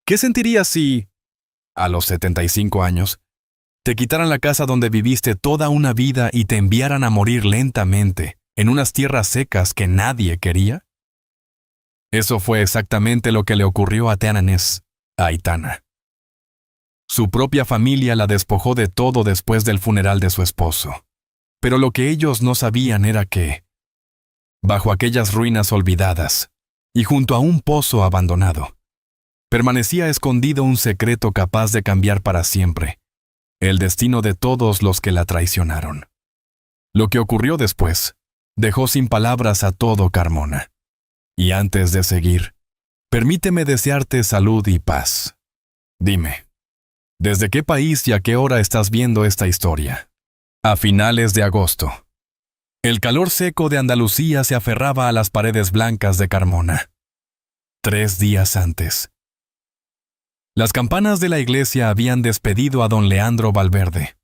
¿Qué sentirías si, a los 75 años, te quitaran la casa donde viviste toda una vida y te enviaran a morir lentamente en unas tierras secas que nadie quería? Eso fue exactamente lo que le ocurrió a Teananes, a Aitana. Su propia familia la despojó de todo después del funeral de su esposo. Pero lo que ellos no sabían era que, bajo aquellas ruinas olvidadas y junto a un pozo abandonado, permanecía escondido un secreto capaz de cambiar para siempre el destino de todos los que la traicionaron. Lo que ocurrió después dejó sin palabras a todo Carmona. Y antes de seguir, permíteme desearte salud y paz. Dime, ¿desde qué país y a qué hora estás viendo esta historia? A finales de agosto. El calor seco de Andalucía se aferraba a las paredes blancas de Carmona. 3 días antes. Las campanas de la iglesia habían despedido a don Leandro Valverde,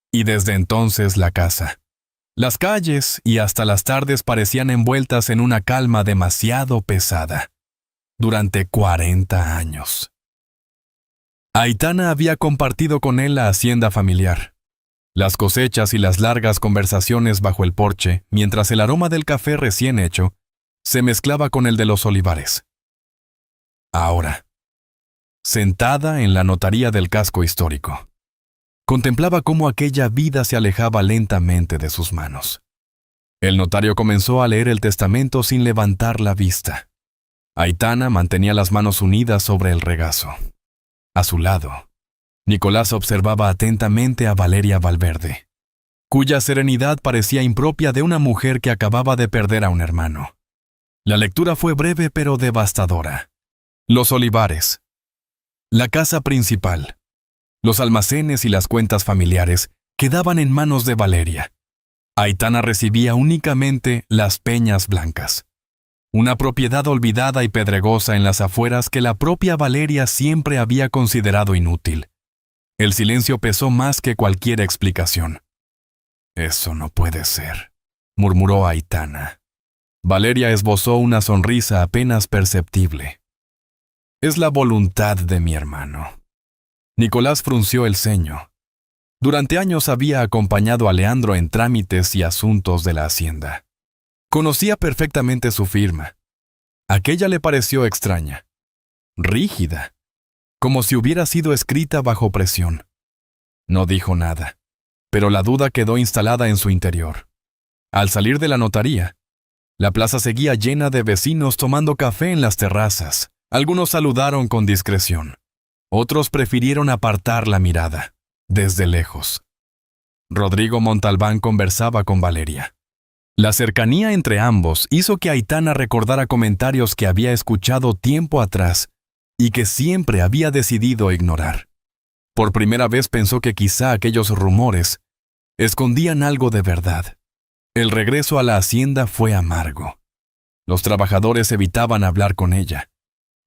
y desde entonces la casa, las calles y hasta las tardes parecían envueltas en una calma demasiado pesada. Durante 40 años. Aitana había compartido con él la hacienda familiar, las cosechas y las largas conversaciones bajo el porche, mientras el aroma del café recién hecho se mezclaba con el de los olivares. Ahora, sentada en la notaría del casco histórico, contemplaba cómo aquella vida se alejaba lentamente de sus manos. El notario comenzó a leer el testamento sin levantar la vista. Aitana mantenía las manos unidas sobre el regazo. A su lado, Nicolás observaba atentamente a Valeria Valverde, cuya serenidad parecía impropia de una mujer que acababa de perder a un hermano. La lectura fue breve pero devastadora. Los olivares, la casa principal, los almacenes y las cuentas familiares quedaban en manos de Valeria. Aitana recibía únicamente las Peñas Blancas, una propiedad olvidada y pedregosa en las afueras que la propia Valeria siempre había considerado inútil. El silencio pesó más que cualquier explicación. «Eso no puede ser», murmuró Aitana. Valeria esbozó una sonrisa apenas perceptible. «Es la voluntad de mi hermano». Nicolás frunció el ceño. Durante años había acompañado a Leandro en trámites y asuntos de la hacienda. Conocía perfectamente su firma. Aquella le pareció extraña, rígida, como si hubiera sido escrita bajo presión. No dijo nada, pero la duda quedó instalada en su interior. Al salir de la notaría, la plaza seguía llena de vecinos tomando café en las terrazas. Algunos saludaron con discreción. Otros prefirieron apartar la mirada, desde lejos. Rodrigo Montalbán conversaba con Valeria. La cercanía entre ambos hizo que Aitana recordara comentarios que había escuchado tiempo atrás y que siempre había decidido ignorar. Por primera vez pensó que quizá aquellos rumores escondían algo de verdad. El regreso a la hacienda fue amargo. Los trabajadores evitaban hablar con ella.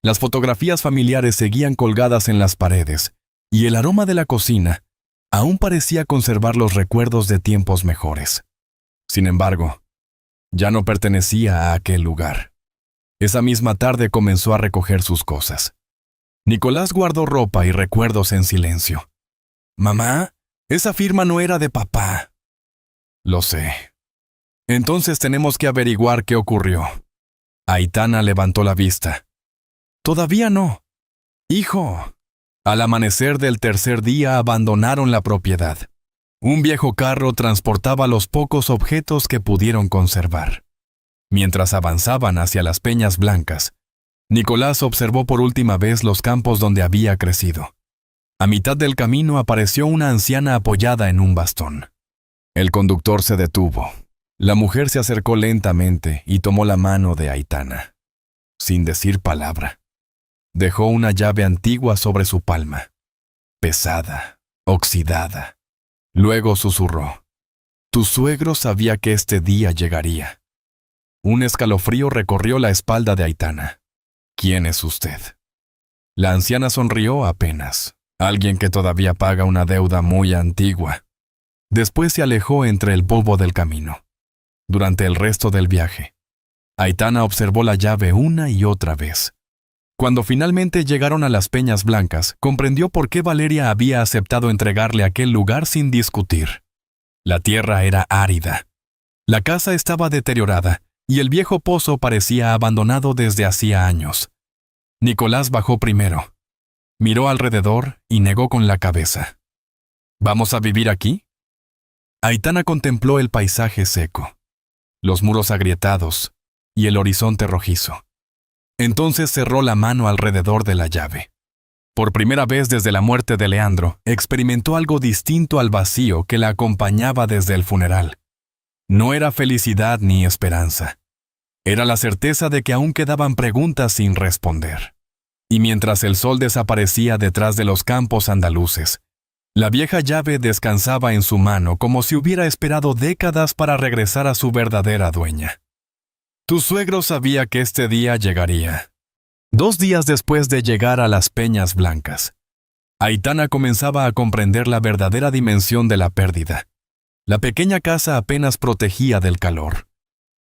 Las fotografías familiares seguían colgadas en las paredes, y el aroma de la cocina aún parecía conservar los recuerdos de tiempos mejores. Sin embargo, ya no pertenecía a aquel lugar. Esa misma tarde comenzó a recoger sus cosas. Nicolás guardó ropa y recuerdos en silencio. «Mamá, esa firma no era de papá». «Lo sé. Entonces tenemos que averiguar qué ocurrió». Aitana levantó la vista. «Todavía no. Hijo». Al amanecer del tercer día abandonaron la propiedad. Un viejo carro transportaba los pocos objetos que pudieron conservar. Mientras avanzaban hacia las Peñas Blancas, Nicolás observó por última vez los campos donde había crecido. A mitad del camino apareció una anciana apoyada en un bastón. El conductor se detuvo. La mujer se acercó lentamente y tomó la mano de Aitana. Sin decir palabra, dejó una llave antigua sobre su palma, pesada, oxidada. Luego susurró: «Tu suegro sabía que este día llegaría». Un escalofrío recorrió la espalda de Aitana. «¿Quién es usted?». La anciana sonrió apenas. «Alguien que todavía paga una deuda muy antigua». Después se alejó entre el polvo del camino. Durante el resto del viaje, Aitana observó la llave una y otra vez. Cuando finalmente llegaron a las Peñas Blancas, comprendió por qué Valeria había aceptado entregarle aquel lugar sin discutir. La tierra era árida. La casa estaba deteriorada y el viejo pozo parecía abandonado desde hacía años. Nicolás bajó primero. Miró alrededor y negó con la cabeza. ¿Vamos a vivir aquí? Aitana contempló el paisaje seco, los muros agrietados y el horizonte rojizo. Entonces cerró la mano alrededor de la llave. Por primera vez desde la muerte de Leandro, experimentó algo distinto al vacío que la acompañaba desde el funeral. No era felicidad ni esperanza. Era la certeza de que aún quedaban preguntas sin responder. Y mientras el sol desaparecía detrás de los campos andaluces, la vieja llave descansaba en su mano como si hubiera esperado décadas para regresar a su verdadera dueña. Tu suegro sabía que este día llegaría. 2 días después de llegar a las Peñas Blancas, Aitana comenzaba a comprender la verdadera dimensión de la pérdida. La pequeña casa apenas protegía del calor.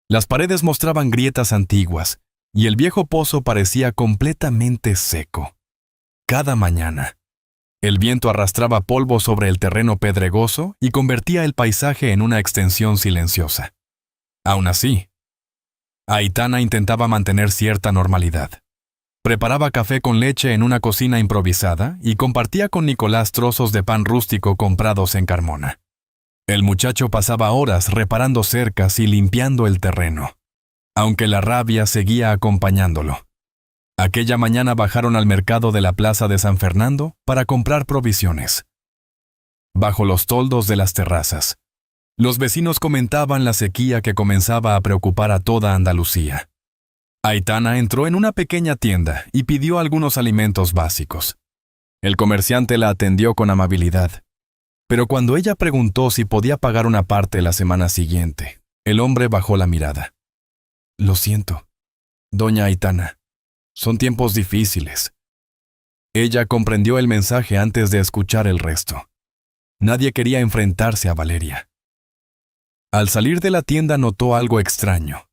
Las paredes mostraban grietas antiguas, y el viejo pozo parecía completamente seco. Cada mañana, el viento arrastraba polvo sobre el terreno pedregoso y convertía el paisaje en una extensión silenciosa. Aún así, Aitana intentaba mantener cierta normalidad. Preparaba café con leche en una cocina improvisada y compartía con Nicolás trozos de pan rústico comprados en Carmona. El muchacho pasaba horas reparando cercas y limpiando el terreno, aunque la rabia seguía acompañándolo. Aquella mañana bajaron al mercado de la plaza de San Fernando para comprar provisiones. Bajo los toldos de las terrazas, los vecinos comentaban la sequía que comenzaba a preocupar a toda Andalucía. Aitana entró en una pequeña tienda y pidió algunos alimentos básicos. El comerciante la atendió con amabilidad, pero cuando ella preguntó si podía pagar una parte la semana siguiente, el hombre bajó la mirada. Lo siento, doña Aitana, son tiempos difíciles. Ella comprendió el mensaje antes de escuchar el resto. Nadie quería enfrentarse a Valeria. Al salir de la tienda notó algo extraño.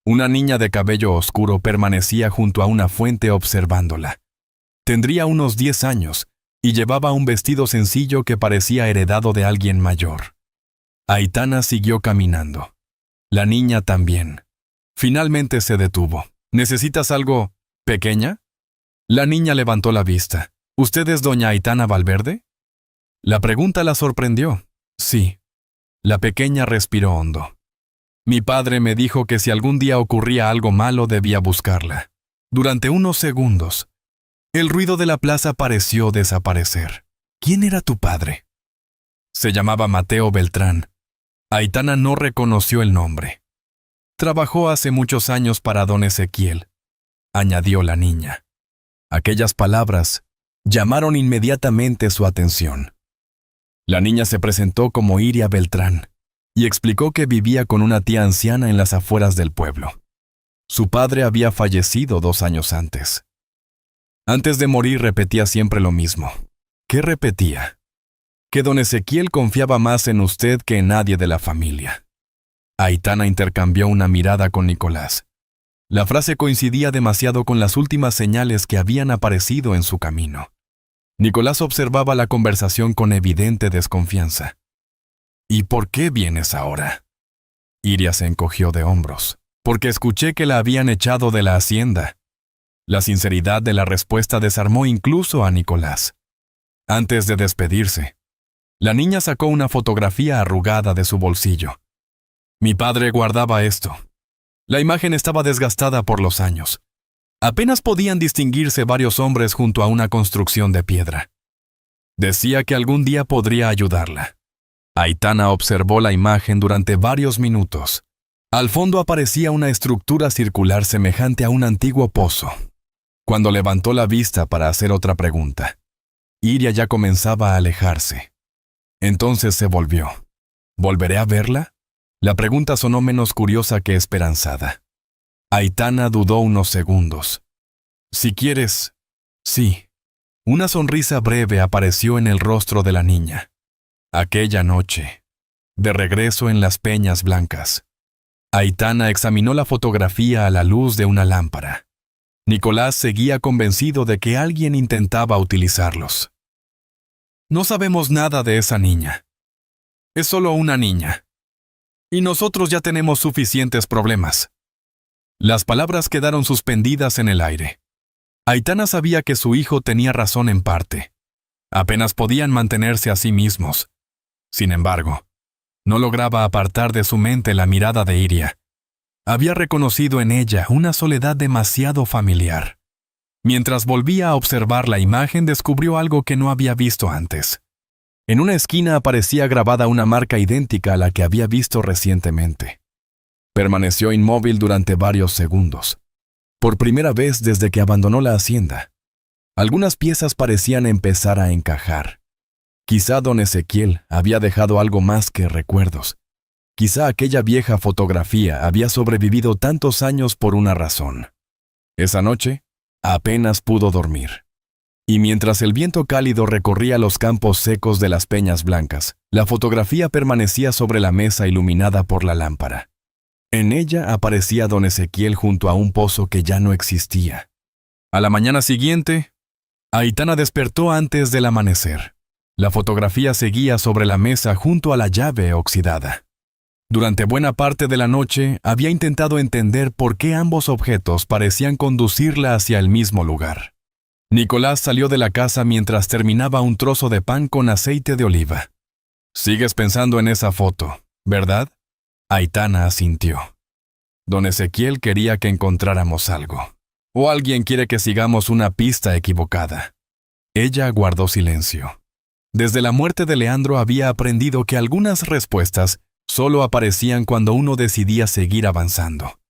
Una niña de cabello oscuro permanecía junto a una fuente observándola. Tendría unos 10 años y llevaba un vestido sencillo que parecía heredado de alguien mayor. Aitana siguió caminando. La niña también. Finalmente se detuvo. ¿Necesitas algo pequeña? La niña levantó la vista. ¿Usted es doña Aitana Valverde? La pregunta la sorprendió. Sí. La pequeña respiró hondo. Mi padre me dijo que si algún día ocurría algo malo debía buscarla. Durante unos segundos, el ruido de la plaza pareció desaparecer. ¿Quién era tu padre? Se llamaba Mateo Beltrán. Aitana no reconoció el nombre. Trabajó hace muchos años para don Ezequiel, añadió la niña. Aquellas palabras llamaron inmediatamente su atención. La niña se presentó como Iria Beltrán y explicó que vivía con una tía anciana en las afueras del pueblo. Su padre había fallecido 2 años antes. Antes de morir repetía siempre lo mismo. ¿Qué repetía? Que don Ezequiel confiaba más en usted que en nadie de la familia. Aitana intercambió una mirada con Nicolás. La frase coincidía demasiado con las últimas señales que habían aparecido en su camino. Nicolás observaba la conversación con evidente desconfianza. ¿Y por qué vienes ahora? Iria se encogió de hombros. Porque escuché que la habían echado de la hacienda. La sinceridad de la respuesta desarmó incluso a Nicolás. Antes de despedirse, la niña sacó una fotografía arrugada de su bolsillo. Mi padre guardaba esto. La imagen estaba desgastada por los años. Apenas podían distinguirse varios hombres junto a una construcción de piedra. Decía que algún día podría ayudarla. Aitana observó la imagen durante varios minutos. Al fondo aparecía una estructura circular semejante a un antiguo pozo. Cuando levantó la vista para hacer otra pregunta, Iria ya comenzaba a alejarse. Entonces se volvió. ¿Volveré a verla? La pregunta sonó menos curiosa que esperanzada. Aitana dudó unos segundos. Si quieres, sí. Una sonrisa breve apareció en el rostro de la niña. Aquella noche, de regreso en las Peñas Blancas, Aitana examinó la fotografía a la luz de una lámpara. Nicolás seguía convencido de que alguien intentaba utilizarlos. No sabemos nada de esa niña. Es solo una niña. Y nosotros ya tenemos suficientes problemas. Las palabras quedaron suspendidas en el aire. Aitana sabía que su hijo tenía razón en parte. Apenas podían mantenerse a sí mismos. Sin embargo, no lograba apartar de su mente la mirada de Iria. Había reconocido en ella una soledad demasiado familiar. Mientras volvía a observar la imagen, descubrió algo que no había visto antes. En una esquina aparecía grabada una marca idéntica a la que había visto recientemente. Permaneció inmóvil durante varios segundos. Por primera vez desde que abandonó la hacienda. Algunas piezas parecían empezar a encajar. Quizá don Ezequiel había dejado algo más que recuerdos. Quizá aquella vieja fotografía había sobrevivido tantos años por una razón. Esa noche, apenas pudo dormir. Y mientras el viento cálido recorría los campos secos de las Peñas Blancas, la fotografía permanecía sobre la mesa iluminada por la lámpara. En ella aparecía don Ezequiel junto a un pozo que ya no existía. A la mañana siguiente, Aitana despertó antes del amanecer. La fotografía seguía sobre la mesa junto a la llave oxidada. Durante buena parte de la noche había intentado entender por qué ambos objetos parecían conducirla hacia el mismo lugar. Nicolás salió de la casa mientras terminaba un trozo de pan con aceite de oliva. «Sigues pensando en esa foto, ¿verdad?» Aitana asintió. Don Ezequiel quería que encontráramos algo. O alguien quiere que sigamos una pista equivocada. Ella guardó silencio. Desde la muerte de Leandro había aprendido que algunas respuestas solo aparecían cuando uno decidía seguir avanzando.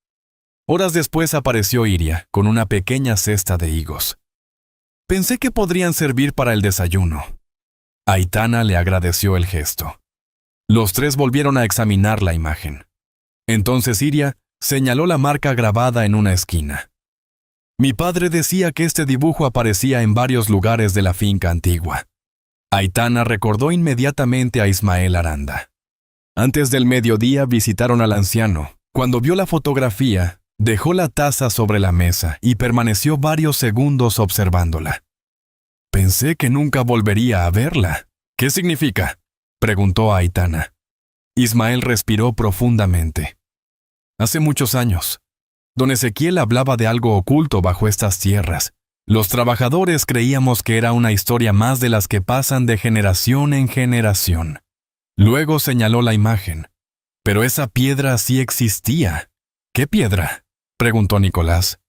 Horas después apareció Iria con una pequeña cesta de higos. Pensé que podrían servir para el desayuno. Aitana le agradeció el gesto. Los tres volvieron a examinar la imagen. Entonces Iria señaló la marca grabada en una esquina. Mi padre decía que este dibujo aparecía en varios lugares de la finca antigua. Aitana recordó inmediatamente a Ismael Aranda. Antes del mediodía visitaron al anciano. Cuando vio la fotografía, dejó la taza sobre la mesa y permaneció varios segundos observándola. Pensé que nunca volvería a verla. ¿Qué significa?, preguntó Aitana. Ismael respiró profundamente. Hace muchos años, don Ezequiel hablaba de algo oculto bajo estas tierras. Los trabajadores creíamos que era una historia más de las que pasan de generación en generación. Luego señaló la imagen. Pero esa piedra sí existía. ¿Qué piedra?, preguntó Nicolás.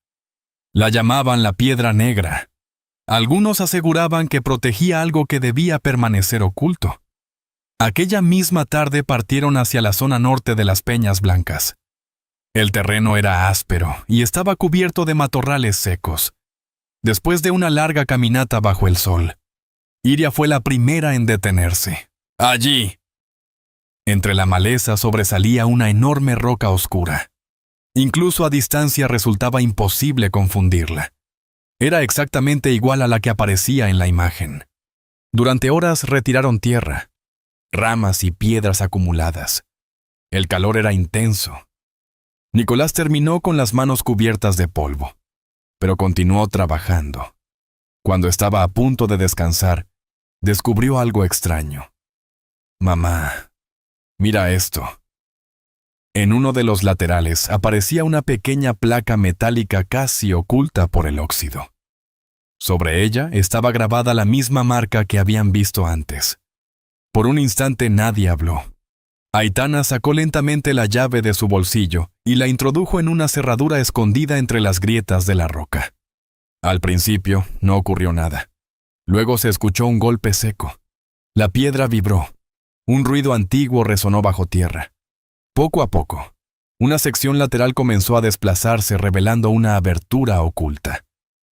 La llamaban la piedra negra. Algunos aseguraban que protegía algo que debía permanecer oculto. Aquella misma tarde partieron hacia la zona norte de las Peñas Blancas. El terreno era áspero y estaba cubierto de matorrales secos. Después de una larga caminata bajo el sol, Iria fue la primera en detenerse. ¡Allí! Entre la maleza sobresalía una enorme roca oscura. Incluso a distancia resultaba imposible confundirla. Era exactamente igual a la que aparecía en la imagen. Durante horas retiraron tierra, ramas y piedras acumuladas. El calor era intenso. Nicolás terminó con las manos cubiertas de polvo, pero continuó trabajando. Cuando estaba a punto de descansar, descubrió algo extraño. «Mamá, mira esto». En uno de los laterales aparecía una pequeña placa metálica casi oculta por el óxido. Sobre ella estaba grabada la misma marca que habían visto antes. Por un instante nadie habló. Aitana sacó lentamente la llave de su bolsillo y la introdujo en una cerradura escondida entre las grietas de la roca. Al principio no ocurrió nada. Luego se escuchó un golpe seco. La piedra vibró. Un ruido antiguo resonó bajo tierra. Poco a poco, una sección lateral comenzó a desplazarse revelando una abertura oculta.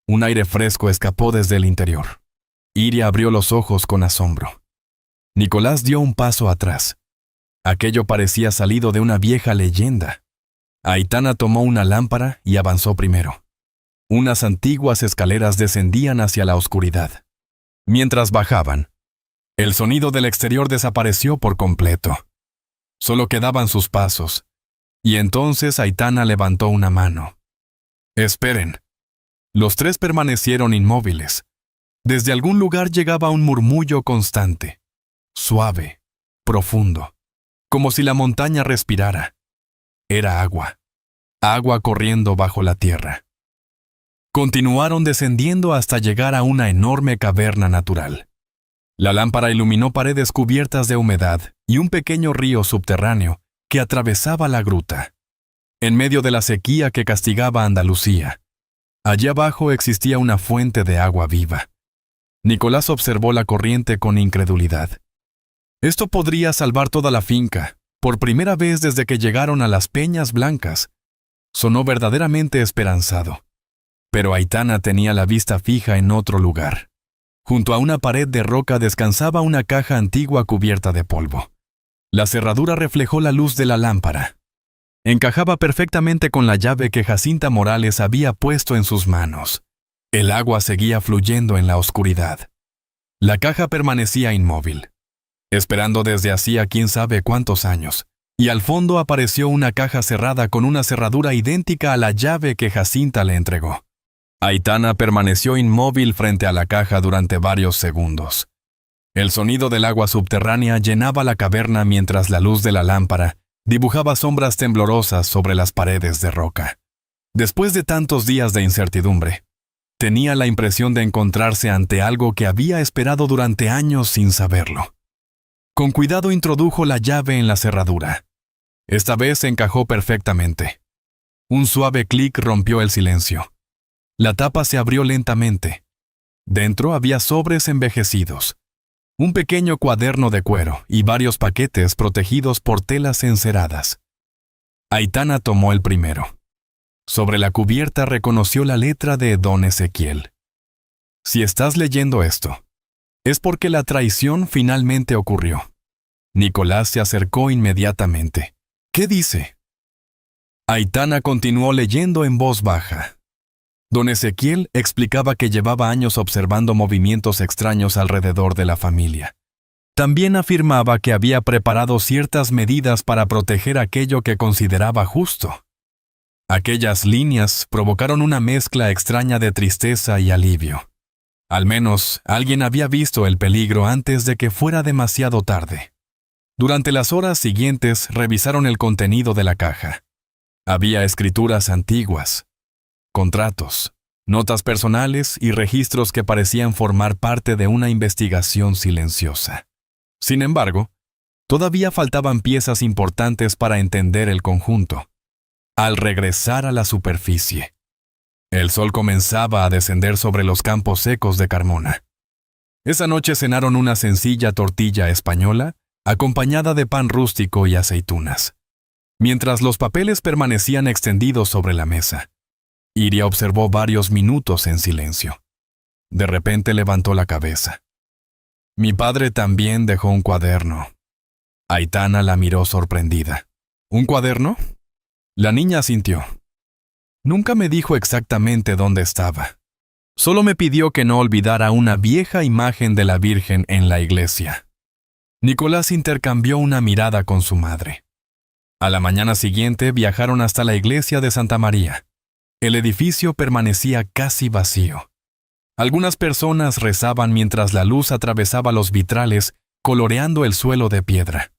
Un aire fresco escapó desde el interior. Iria abrió los ojos con asombro. Nicolás dio un paso atrás. Aquello parecía salido de una vieja leyenda. Aitana tomó una lámpara y avanzó primero. Unas antiguas escaleras descendían hacia la oscuridad. Mientras bajaban, el sonido del exterior desapareció por completo. Solo quedaban sus pasos, y entonces Aitana levantó una mano. «Esperen», Los tres permanecieron inmóviles. Desde algún lugar llegaba un murmullo constante, suave, profundo, como si la montaña respirara. Era agua, agua corriendo bajo la tierra. Continuaron descendiendo hasta llegar a una enorme caverna natural. La lámpara iluminó paredes cubiertas de humedad y un pequeño río subterráneo que atravesaba la gruta. En medio de la sequía que castigaba a Andalucía, allí abajo existía una fuente de agua viva. Nicolás observó la corriente con incredulidad. Esto podría salvar toda la finca. Por primera vez desde que llegaron a las Peñas Blancas, sonó verdaderamente esperanzado. Pero Aitana tenía la vista fija en otro lugar. Junto a una pared de roca descansaba una caja antigua cubierta de polvo. La cerradura reflejó la luz de la lámpara. Encajaba perfectamente con la llave que Jacinta Morales había puesto en sus manos. El agua seguía fluyendo en la oscuridad. La caja permanecía inmóvil, esperando desde hacía quién sabe cuántos años, y al fondo apareció una caja cerrada con una cerradura idéntica a la llave que Jacinta le entregó. Aitana permaneció inmóvil frente a la caja durante varios segundos. El sonido del agua subterránea llenaba la caverna mientras la luz de la lámpara dibujaba sombras temblorosas sobre las paredes de roca. Después de tantos días de incertidumbre, tenía la impresión de encontrarse ante algo que había esperado durante años sin saberlo. Con cuidado introdujo la llave en la cerradura. Esta vez se encajó perfectamente. Un suave clic rompió el silencio. La tapa se abrió lentamente. Dentro había sobres envejecidos, un pequeño cuaderno de cuero y varios paquetes protegidos por telas enceradas. Aitana tomó el primero. Sobre la cubierta reconoció la letra de Don Ezequiel. Si estás leyendo esto, es porque la traición finalmente ocurrió. Nicolás se acercó inmediatamente. ¿Qué dice? Aitana continuó leyendo en voz baja. Don Ezequiel explicaba que llevaba años observando movimientos extraños alrededor de la familia. También afirmaba que había preparado ciertas medidas para proteger aquello que consideraba justo. Aquellas líneas provocaron una mezcla extraña de tristeza y alivio. Al menos alguien había visto el peligro antes de que fuera demasiado tarde. Durante las horas siguientes revisaron el contenido de la caja. Había escrituras antiguas, contratos, notas personales y registros que parecían formar parte de una investigación silenciosa. Sin embargo, todavía faltaban piezas importantes para entender el conjunto. Al regresar a la superficie, el sol comenzaba a descender sobre los campos secos de Carmona. Esa noche cenaron una sencilla tortilla española, acompañada de pan rústico y aceitunas. Mientras los papeles permanecían extendidos sobre la mesa, Iria observó varios minutos en silencio. De repente levantó la cabeza. Mi padre también dejó un cuaderno. Aitana la miró sorprendida. ¿Un cuaderno? La niña asintió. Nunca me dijo exactamente dónde estaba. Solo me pidió que no olvidara una vieja imagen de la Virgen en la iglesia. Nicolás intercambió una mirada con su madre. A la mañana siguiente viajaron hasta la iglesia de Santa María. El edificio permanecía casi vacío. Algunas personas rezaban mientras la luz atravesaba los vitrales, coloreando el suelo de piedra.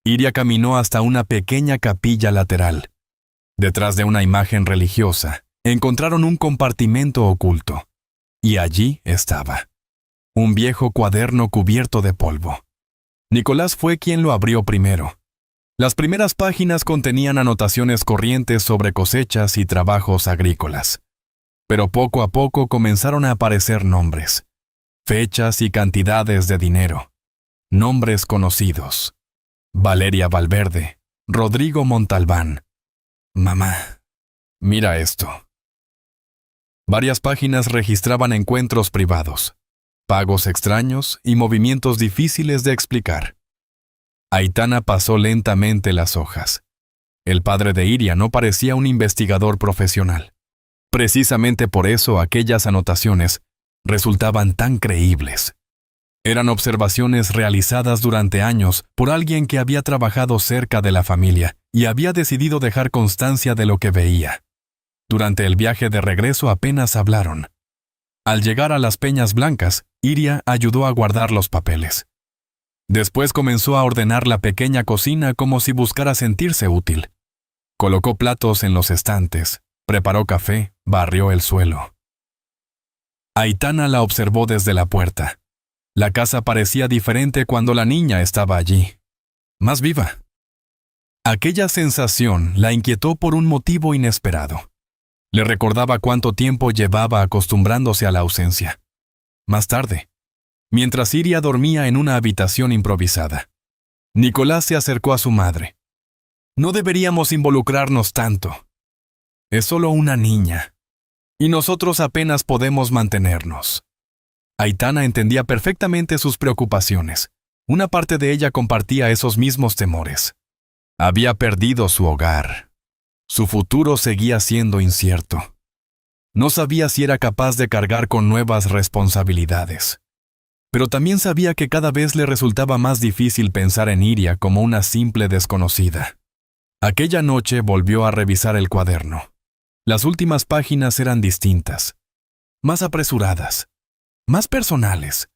Iria caminó hasta una pequeña capilla lateral. Detrás de una imagen religiosa, encontraron un compartimento oculto. Y allí estaba. Un viejo cuaderno cubierto de polvo. Nicolás fue quien lo abrió primero. Las primeras páginas contenían anotaciones corrientes sobre cosechas y trabajos agrícolas. Pero poco a poco comenzaron a aparecer nombres, fechas y cantidades de dinero. Nombres conocidos. Valeria Valverde, Rodrigo Montalbán. Mamá, mira esto. Varias páginas registraban encuentros privados, pagos extraños y movimientos difíciles de explicar. Aitana pasó lentamente las hojas. El padre de Iria no parecía un investigador profesional. Precisamente por eso aquellas anotaciones resultaban tan creíbles. Eran observaciones realizadas durante años por alguien que había trabajado cerca de la familia y había decidido dejar constancia de lo que veía. Durante el viaje de regreso apenas hablaron. Al llegar a las Peñas Blancas, Iria ayudó a guardar los papeles. Después comenzó a ordenar la pequeña cocina como si buscara sentirse útil. Colocó platos en los estantes, preparó café, barrió el suelo. Aitana la observó desde la puerta. La casa parecía diferente cuando la niña estaba allí. Más viva. Aquella sensación la inquietó por un motivo inesperado. Le recordaba cuánto tiempo llevaba acostumbrándose a la ausencia. Más tarde, mientras Iria dormía en una habitación improvisada, Nicolás se acercó a su madre. No deberíamos involucrarnos tanto. Es solo una niña, y nosotros apenas podemos mantenernos. Aitana entendía perfectamente sus preocupaciones. Una parte de ella compartía esos mismos temores. Había perdido su hogar. Su futuro seguía siendo incierto. No sabía si era capaz de cargar con nuevas responsabilidades. Pero también sabía que cada vez le resultaba más difícil pensar en Iria como una simple desconocida. Aquella noche volvió a revisar el cuaderno. Las últimas páginas eran distintas, más apresuradas, más personales,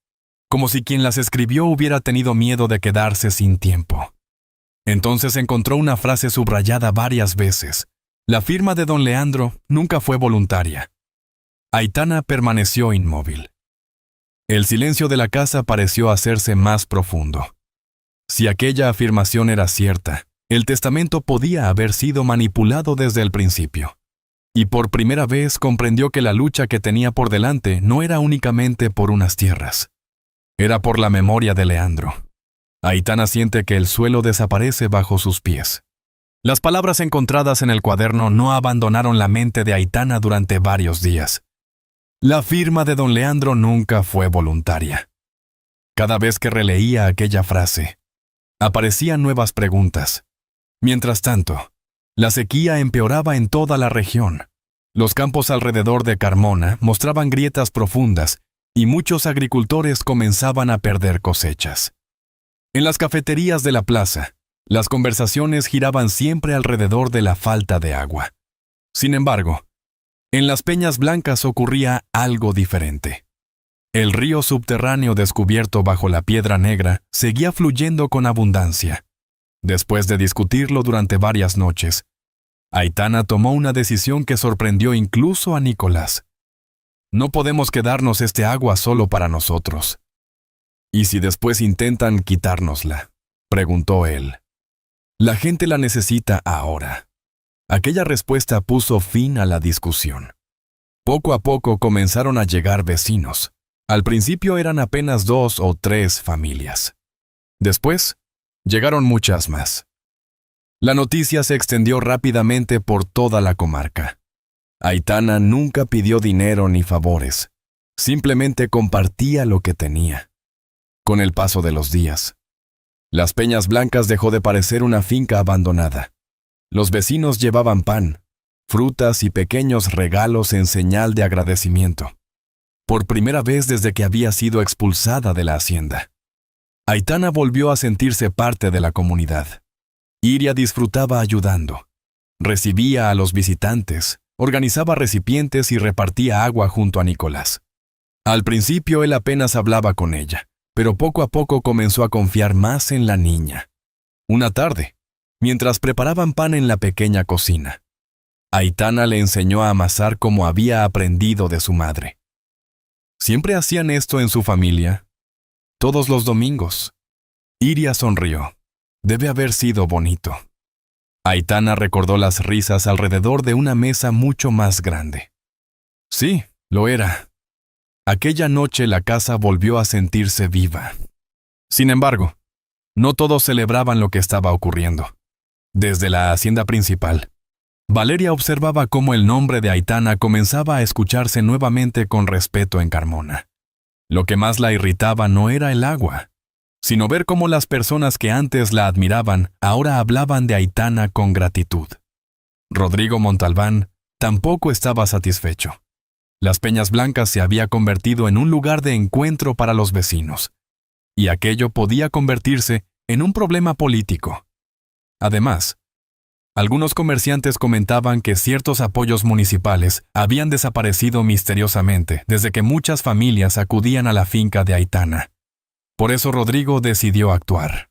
como si quien las escribió hubiera tenido miedo de quedarse sin tiempo. Entonces encontró una frase subrayada varias veces. La firma de don Leandro nunca fue voluntaria. Aitana permaneció inmóvil. El silencio de la casa pareció hacerse más profundo. Si aquella afirmación era cierta, el testamento podía haber sido manipulado desde el principio. Y por primera vez comprendió que la lucha que tenía por delante no era únicamente por unas tierras. Era por la memoria de Leandro. Aitana siente que el suelo desaparece bajo sus pies. Las palabras encontradas en el cuaderno no abandonaron la mente de Aitana durante varios días. La firma de don Leandro nunca fue voluntaria. Cada vez que releía aquella frase, aparecían nuevas preguntas. Mientras tanto, la sequía empeoraba en toda la región. Los campos alrededor de Carmona mostraban grietas profundas y muchos agricultores comenzaban a perder cosechas. En las cafeterías de la plaza, las conversaciones giraban siempre alrededor de la falta de agua. Sin embargo, en las Peñas Blancas ocurría algo diferente. El río subterráneo descubierto bajo la Piedra Negra seguía fluyendo con abundancia. Después de discutirlo durante varias noches, Aitana tomó una decisión que sorprendió incluso a Nicolás. No podemos quedarnos este agua solo para nosotros. ¿Y si después intentan quitárnosla?, preguntó él. La gente la necesita ahora. Aquella respuesta puso fin a la discusión. Poco a poco comenzaron a llegar vecinos. Al principio eran apenas 2 o 3 familias. Después, llegaron muchas más. La noticia se extendió rápidamente por toda la comarca. Aitana nunca pidió dinero ni favores. Simplemente compartía lo que tenía. Con el paso de los días, Las Peñas Blancas dejó de parecer una finca abandonada. Los vecinos llevaban pan, frutas y pequeños regalos en señal de agradecimiento. Por primera vez desde que había sido expulsada de la hacienda, Aitana volvió a sentirse parte de la comunidad. Iria disfrutaba ayudando. Recibía a los visitantes, organizaba recipientes y repartía agua junto a Nicolás. Al principio él apenas hablaba con ella, pero poco a poco comenzó a confiar más en la niña. Una tarde, mientras preparaban pan en la pequeña cocina, Aitana le enseñó a amasar como había aprendido de su madre. ¿Siempre hacían esto en su familia? Todos los domingos. Iria sonrió. Debe haber sido bonito. Aitana recordó las risas alrededor de una mesa mucho más grande. Sí, lo era. Aquella noche la casa volvió a sentirse viva. Sin embargo, no todos celebraban lo que estaba ocurriendo. Desde la hacienda principal, Valeria observaba cómo el nombre de Aitana comenzaba a escucharse nuevamente con respeto en Carmona. Lo que más la irritaba no era el agua, sino ver cómo las personas que antes la admiraban ahora hablaban de Aitana con gratitud. Rodrigo Montalbán tampoco estaba satisfecho. Las Peñas Blancas se había convertido en un lugar de encuentro para los vecinos, y aquello podía convertirse en un problema político. Además, Algunos comerciantes comentaban que ciertos apoyos municipales habían desaparecido misteriosamente desde que muchas familias acudían a la finca de Aitana. Por eso Rodrigo decidió actuar.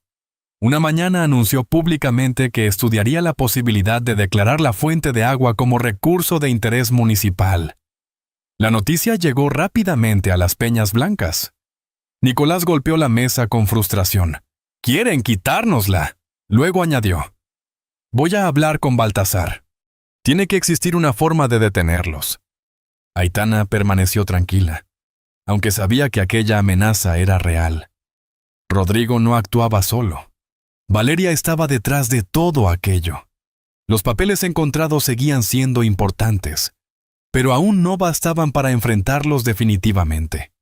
Una mañana anunció públicamente que estudiaría la posibilidad de declarar la fuente de agua como recurso de interés municipal. La noticia llegó rápidamente a las Peñas Blancas. Nicolás golpeó la mesa con frustración. «¡Quieren quitárnosla!». Luego añadió: «Voy a hablar con Baltasar. Tiene que existir una forma de detenerlos». Aitana permaneció tranquila, aunque sabía que aquella amenaza era real. Rodrigo no actuaba solo. Valeria estaba detrás de todo aquello. Los papeles encontrados seguían siendo importantes, pero aún no bastaban para enfrentarlos definitivamente.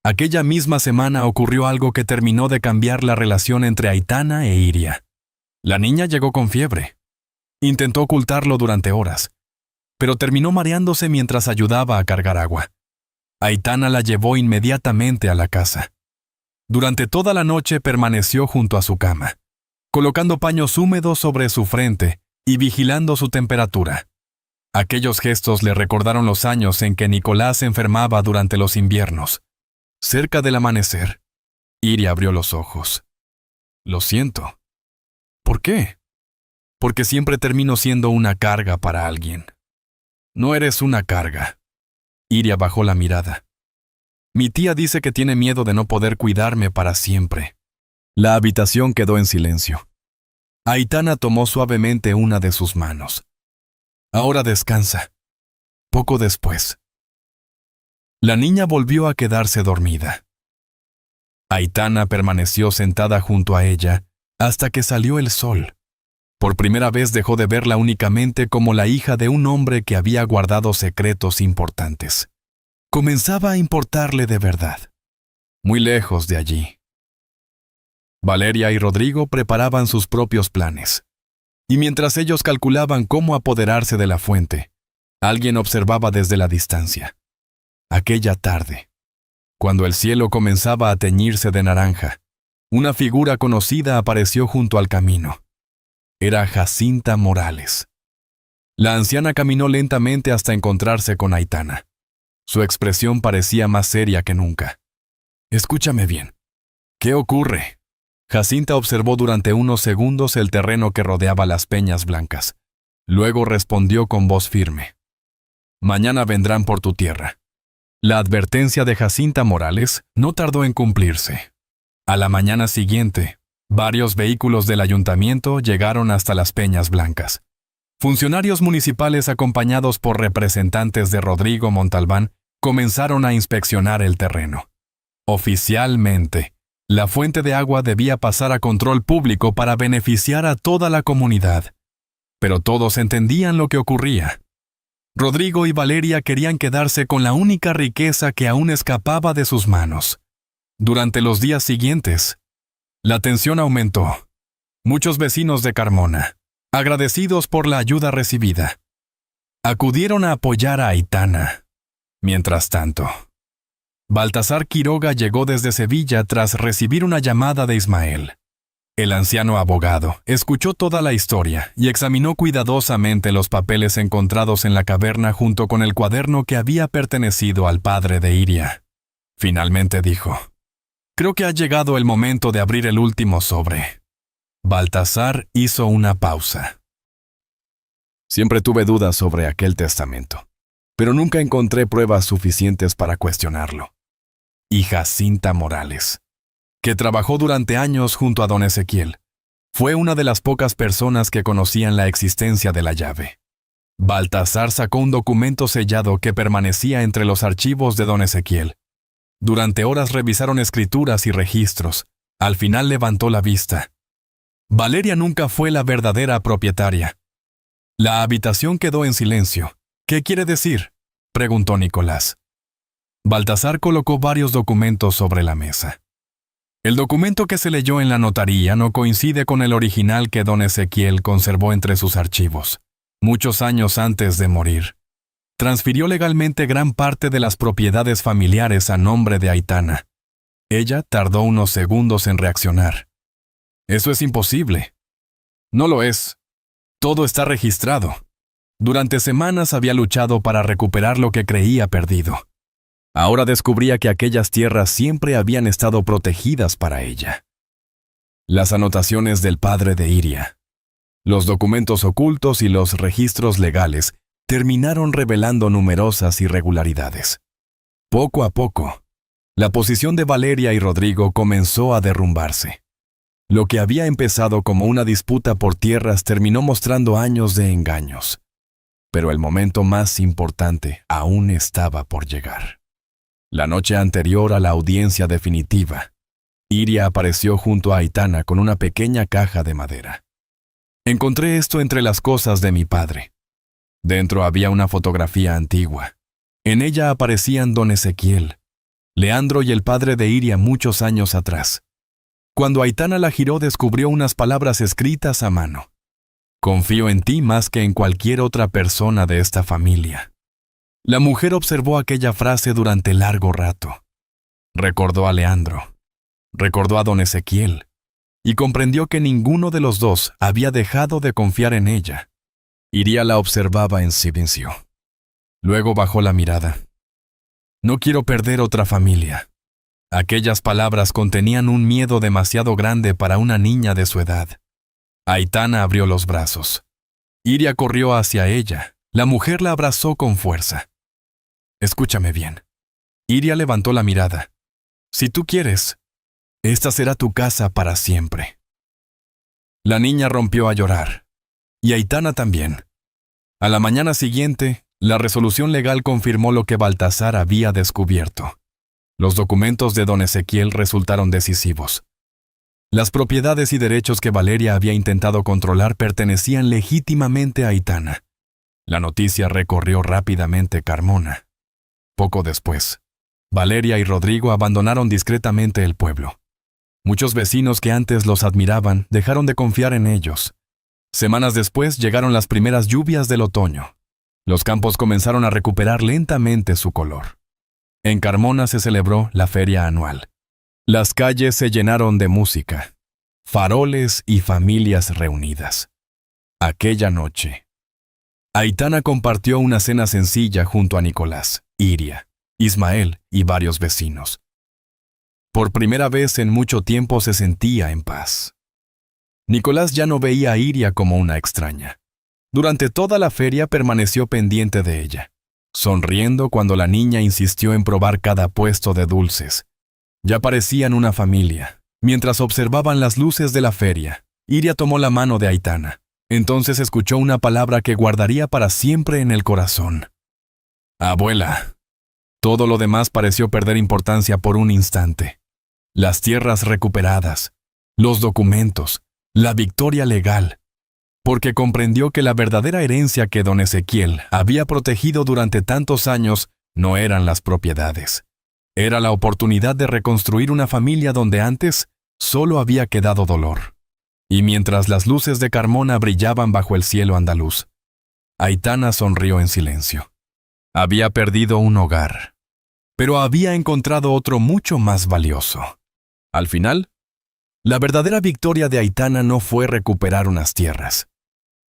Aquella misma semana ocurrió algo que terminó de cambiar la relación entre Aitana e Iria. La niña llegó con fiebre. Intentó ocultarlo durante horas, pero terminó mareándose mientras ayudaba a cargar agua. Aitana la llevó inmediatamente a la casa. Durante toda la noche permaneció junto a su cama, colocando paños húmedos sobre su frente y vigilando su temperatura. Aquellos gestos le recordaron los años en que Nicolás se enfermaba durante los inviernos. Cerca del amanecer, Iria abrió los ojos. «Lo siento». «¿Por qué?». «Porque siempre termino siendo una carga para alguien». «No eres una carga». Iria bajó la mirada. «Mi tía dice que tiene miedo de no poder cuidarme para siempre». La habitación quedó en silencio. Aitana tomó suavemente una de sus manos. «Ahora descansa». Poco después, la niña volvió a quedarse dormida. Aitana permaneció sentada junto a ella hasta que salió el sol. Por primera vez dejó de verla únicamente como la hija de un hombre que había guardado secretos importantes. Comenzaba a importarle de verdad. Muy lejos de allí. Valeria y Rodrigo preparaban sus propios planes. Y mientras ellos calculaban cómo apoderarse de la fuente, alguien observaba desde la distancia. Aquella tarde, cuando el cielo comenzaba a teñirse de naranja, una figura conocida apareció junto al camino. Era Jacinta Morales. La anciana caminó lentamente hasta encontrarse con Aitana. Su expresión parecía más seria que nunca. «Escúchame bien. ¿Qué ocurre?». Jacinta observó durante unos segundos el terreno que rodeaba las Peñas Blancas. Luego respondió con voz firme: «Mañana vendrán por tu tierra». La advertencia de Jacinta Morales no tardó en cumplirse. A la mañana siguiente, varios vehículos del ayuntamiento llegaron hasta las Peñas Blancas. Funcionarios municipales acompañados por representantes de Rodrigo Montalbán comenzaron a inspeccionar el terreno. Oficialmente, la fuente de agua debía pasar a control público para beneficiar a toda la comunidad. Pero todos entendían lo que ocurría. Rodrigo y Valeria querían quedarse con la única riqueza que aún escapaba de sus manos. Durante los días siguientes, la tensión aumentó. Muchos vecinos de Carmona, agradecidos por la ayuda recibida, acudieron a apoyar a Aitana. Mientras tanto, Baltasar Quiroga llegó desde Sevilla tras recibir una llamada de Ismael. El anciano abogado escuchó toda la historia y examinó cuidadosamente los papeles encontrados en la caverna junto con el cuaderno que había pertenecido al padre de Iria. Finalmente dijo: «Creo que ha llegado el momento de abrir el último sobre». Baltasar hizo una pausa. «Siempre tuve dudas sobre aquel testamento, pero nunca encontré pruebas suficientes para cuestionarlo». Y Jacinta Morales, que trabajó durante años junto a don Ezequiel, fue una de las pocas personas que conocían la existencia de la llave. Baltasar sacó un documento sellado que permanecía entre los archivos de don Ezequiel. Durante horas revisaron escrituras y registros. Al final levantó la vista. Valeria nunca fue la verdadera propietaria. La habitación quedó en silencio. «¿Qué quiere decir?», preguntó Nicolás. Baltasar colocó varios documentos sobre la mesa. El documento que se leyó en la notaría no coincide con el original que don Ezequiel conservó entre sus archivos. Muchos años antes de morir, transfirió legalmente gran parte de las propiedades familiares a nombre de Aitana. Ella tardó unos segundos en reaccionar. «Eso es imposible». «No lo es. Todo está registrado. Durante semanas había luchado para recuperar lo que creía perdido. Ahora descubría que aquellas tierras siempre habían estado protegidas para ella. Las anotaciones del padre de Iria, los documentos ocultos y los registros legales terminaron revelando numerosas irregularidades. Poco a poco, la posición de Valeria y Rodrigo comenzó a derrumbarse. Lo que había empezado como una disputa por tierras terminó mostrando años de engaños. Pero el momento más importante aún estaba por llegar. La noche anterior a la audiencia definitiva, Iria apareció junto a Aitana con una pequeña caja de madera. Encontré esto entre las cosas de mi padre. Dentro había una fotografía antigua. En ella aparecían don Ezequiel, Leandro y el padre de Iria muchos años atrás. Cuando Aitana la giró, descubrió unas palabras escritas a mano. Confío en ti más que en cualquier otra persona de esta familia. La mujer observó aquella frase durante largo rato. Recordó a Leandro. Recordó a don Ezequiel. Y comprendió que ninguno de los dos había dejado de confiar en ella. Iria la observaba en silencio. Luego bajó la mirada. No quiero perder otra familia. Aquellas palabras contenían un miedo demasiado grande para una niña de su edad. Aitana abrió los brazos. Iria corrió hacia ella. La mujer la abrazó con fuerza. Escúchame bien. Iria levantó la mirada. Si tú quieres, esta será tu casa para siempre. La niña rompió a llorar. Y Aitana también. A la mañana siguiente, la resolución legal confirmó lo que Baltasar había descubierto. Los documentos de don Ezequiel resultaron decisivos. Las propiedades y derechos que Valeria había intentado controlar pertenecían legítimamente a Aitana. La noticia recorrió rápidamente Carmona. Poco después, Valeria y Rodrigo abandonaron discretamente el pueblo. Muchos vecinos que antes los admiraban dejaron de confiar en ellos. Semanas después llegaron las primeras lluvias del otoño. Los campos comenzaron a recuperar lentamente su color. En Carmona se celebró la feria anual. Las calles se llenaron de música, faroles y familias reunidas. Aquella noche, Aitana compartió una cena sencilla junto a Nicolás, Iria, Ismael y varios vecinos. Por primera vez en mucho tiempo se sentía en paz. Nicolás ya no veía a Iria como una extraña. Durante toda la feria permaneció pendiente de ella, sonriendo cuando la niña insistió en probar cada puesto de dulces. Ya parecían una familia. Mientras observaban las luces de la feria, Iria tomó la mano de Aitana. Entonces escuchó una palabra que guardaría para siempre en el corazón. Abuela. Todo lo demás pareció perder importancia por un instante. Las tierras recuperadas, los documentos, la victoria legal. Porque comprendió que la verdadera herencia que don Ezequiel había protegido durante tantos años no eran las propiedades. Era la oportunidad de reconstruir una familia donde antes solo había quedado dolor. Y mientras las luces de Carmona brillaban bajo el cielo andaluz, Aitana sonrió en silencio. Había perdido un hogar, pero había encontrado otro mucho más valioso. Al final, la verdadera victoria de Aitana no fue recuperar unas tierras,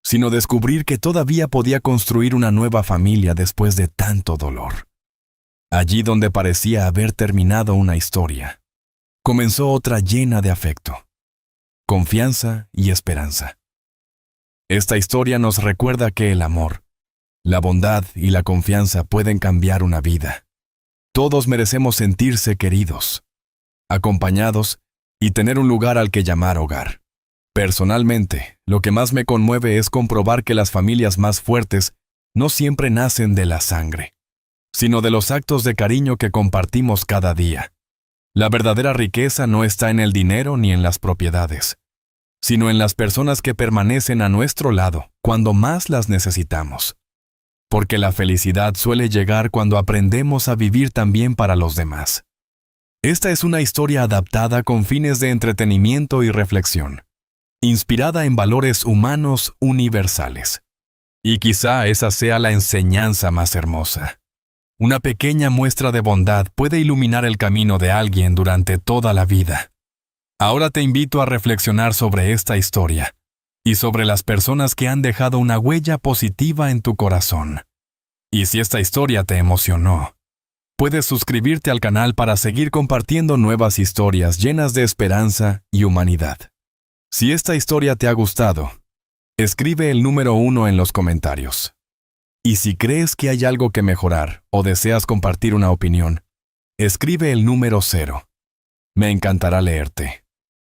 sino descubrir que todavía podía construir una nueva familia después de tanto dolor. Allí donde parecía haber terminado una historia, comenzó otra llena de afecto, confianza y esperanza. Esta historia nos recuerda que el amor, la bondad y la confianza pueden cambiar una vida. Todos merecemos sentirse queridos, acompañados y tener un lugar al que llamar hogar. Personalmente, lo que más me conmueve es comprobar que las familias más fuertes no siempre nacen de la sangre, sino de los actos de cariño que compartimos cada día. La verdadera riqueza no está en el dinero ni en las propiedades, sino en las personas que permanecen a nuestro lado cuando más las necesitamos. Porque la felicidad suele llegar cuando aprendemos a vivir también para los demás. Esta es una historia adaptada con fines de entretenimiento y reflexión, inspirada en valores humanos universales. Y quizá esa sea la enseñanza más hermosa. Una pequeña muestra de bondad puede iluminar el camino de alguien durante toda la vida. Ahora te invito a reflexionar sobre esta historia y sobre las personas que han dejado una huella positiva en tu corazón. Y si esta historia te emocionó, puedes suscribirte al canal para seguir compartiendo nuevas historias llenas de esperanza y humanidad. Si esta historia te ha gustado, escribe el número 1 en los comentarios. Y si crees que hay algo que mejorar o deseas compartir una opinión, escribe el número 0. Me encantará leerte.